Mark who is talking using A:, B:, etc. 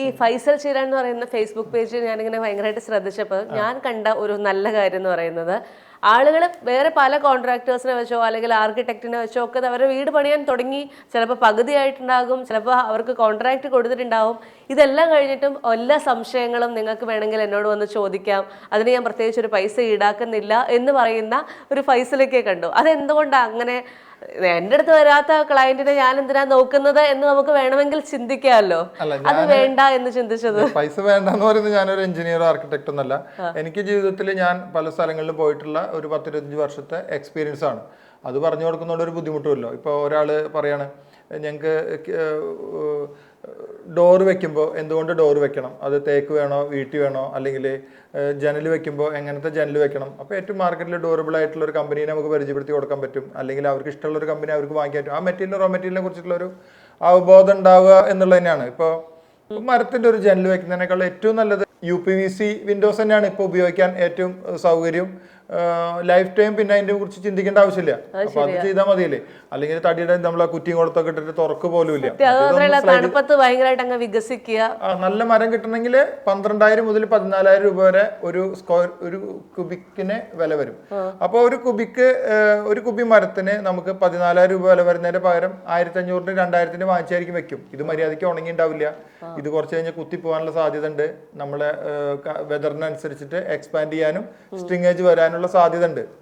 A: ഈ ഫൈസൽ ചീര എന്ന് പറയുന്ന ഫേസ്ബുക്ക് പേജ് ഞാനിങ്ങനെ ഭയങ്കരമായിട്ട് ശ്രദ്ധിച്ചപ്പോൾ ഞാൻ കണ്ട ഒരു നല്ല കാര്യം എന്ന് പറയുന്നത് ആളുകൾ വേറെ പല കോൺട്രാക്ടേഴ്സിനെ വെച്ചോ അല്ലെങ്കിൽ ആർക്കിടെക്റ്റിനെ വെച്ചോ ഒക്കെ അവരുടെ വീട് പണിയാൻ തുടങ്ങി. ചിലപ്പോൾ പകുതിയായിട്ടുണ്ടാകും, ചിലപ്പോൾ അവർക്ക് കോൺട്രാക്ട് കൊടുത്തിട്ടുണ്ടാവും. ഇതെല്ലാം കഴിഞ്ഞിട്ടും എല്ലാ സംശയങ്ങളും നിങ്ങൾക്ക് വേണമെങ്കിൽ എന്നോട് വന്ന് ചോദിക്കാം, അതിന് ഞാൻ പ്രത്യേകിച്ച് ഒരു പൈസ ഈടാക്കുന്നില്ല എന്ന് പറയുന്ന ഒരു ഫൈസലൊക്കെ കണ്ടു. അതെന്തുകൊണ്ടാണ് അങ്ങനെ? എൻ്റെ അടുത്ത് വരാത്ത ക്ലയന്റിനെ ഞാൻ എന്തിനാ നോക്കുന്നത് എന്ന് നമുക്ക് വേണമെങ്കിൽ ചിന്തിക്കാമല്ലോ. അത് വേണ്ട എന്ന് ചിന്തിച്ചത്.
B: പൈസ വേണ്ട എന്ന് പറയുന്നത് ഞാനൊരു എഞ്ചിനീയർ ആർക്കിടെക്ട് ഒന്നല്ല. എനിക്ക് ജീവിതത്തിൽ ഞാൻ പല സ്ഥലങ്ങളിലും പോയിട്ടുള്ള ഒരു 10-25 വർഷത്തെ എക്സ്പീരിയൻസ് ആണ്. അത് പറഞ്ഞു കൊടുക്കുന്നതുകൊണ്ട് ഒരു ബുദ്ധിമുട്ടുമല്ലോ. ഇപ്പോൾ ഒരാൾ പറയാണ് ഞങ്ങൾക്ക് ഡോറ് വെക്കുമ്പോൾ എന്തുകൊണ്ട് ഡോറ് വെക്കണം, അത് തേക്ക് വേണോ വീട്ടി വേണോ, അല്ലെങ്കിൽ ജനൽ വെക്കുമ്പോൾ എങ്ങനത്തെ ജനൽ വെക്കണം. അപ്പോൾ ഏറ്റവും മാർക്കറ്റിൽ ഡ്യൂറബിൾ ആയിട്ടുള്ള ഒരു കമ്പനിയെ നമുക്ക് പരിചയപ്പെടുത്തി കൊടുക്കാൻ പറ്റും, അല്ലെങ്കിൽ അവർക്ക് ഇഷ്ടമുള്ള ഒരു കമ്പനി അവർക്ക് വാങ്ങിക്കാൻ പറ്റും. ആ മെറ്റീരിയൽ റോ മെറ്റീരിയലിനെ കുറിച്ചിട്ടുള്ളൊരു അവബോധം ഉണ്ടാവുക എന്നുള്ളത് തന്നെയാണ്. ഇപ്പോൾ മരത്തിൻ്റെ ഒരു ജനൽ വെക്കുന്നതിനേക്കാൾ ഏറ്റവും നല്ലത് UPVC വിൻഡോസ് തന്നെയാണ് ഇപ്പോൾ ഉപയോഗിക്കാൻ ഏറ്റവും സൗകര്യം. ലൈഫ് ടൈം പിന്നെ അതിനെ കുറിച്ച് ചിന്തിക്കേണ്ട ആവശ്യമില്ല. അപ്പൊ അത് ചെയ്താൽ മതിയല്ലേ. അല്ലെങ്കിൽ തടിയുടെ നമ്മളെ കുറ്റിയും കൊടുത്തൊക്കെ ഇട്ടിട്ട് തുറക്ക് പോലും ഇല്ല. നല്ല മരം കിട്ടണമെങ്കിൽ 12,000 മുതൽ 14,000 രൂപ വരെ ഒരു കുബിക്കിന് വില വരും. അപ്പോൾ ഒരു കുബി മരത്തിന് നമുക്ക് 14,000 രൂപ വില വരുന്നതിന്റെ പകരം 1,500-ന് 2,000-ന് വാങ്ങിച്ചായിരിക്കും വെക്കും. ഇത് മര്യാദയ്ക്ക് ഉണങ്ങി ഉണ്ടാവില്ല. ഇത് കുറച്ച് കഴിഞ്ഞ് കുത്തി പോകാനുള്ള സാധ്യത ഉണ്ട്. നമ്മളെ വെതറിനനുസരിച്ചിട്ട് എക്സ്പാൻഡ് ചെയ്യാനും സ്ട്രിങ്ങേജ് വരാനുള്ള സാധ്യത ഉണ്ട്.